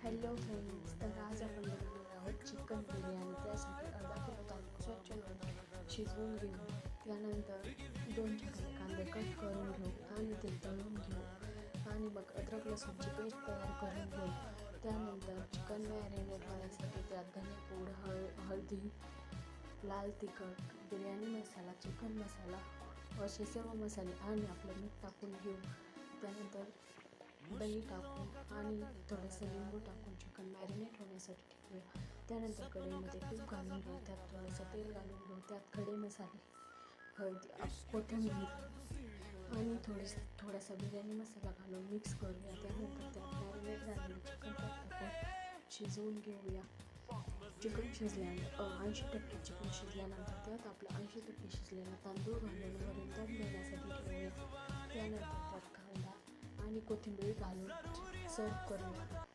Hello friends, तर आज आपण बनवणार आहोत चिकन बिर्याणी. त्यासाठी अर्धा किलो तांदूळ स्वच्छ धुवून शिजवून घेऊ. त्यानंतर 2 छोटे कांदे कट करून घेऊ आणि ते तळून घेऊ आणि मग अद्रक लसूणची पेस्ट तयार करून घेऊ. त्यानंतर चिकन मॅरिनेट होण्यासाठी त्यात धनेपूड, हळदी, लाल तिखट, बिर्याणी मसाला, चिकन मसाला असे सर्व मसाले आणि आपलं मीठ टाकून घेऊ. त्यानंतर दही टाकून आणि थोडंसं लिंबू टाकून चिकन मॅरिनेट होण्यासाठी ठेवूया. त्यानंतर कढईमध्ये तूप घालून घेऊ. त्यात थोडंसं तेल घालून घेऊ. त्यात खडे मसाले, हळदी, कोथिंबीर आणि थोडासा बिर्याणी मसाला घालून मिक्स करूया. त्यानंतर त्यात मॅरिनेट झालेलं चिकन त्यात टाकून शिजवून घेऊया. चिकन शिजल्यानंतर 80% चिकन शिजल्यानंतर त्यात आपलं 80% शिजलेला तांदूळ घालून वरून दम देण्यासाठी ठेवूया. त्यानंतर त्यात कांदा आणि कोथिंबीर घालून सर्व करूया.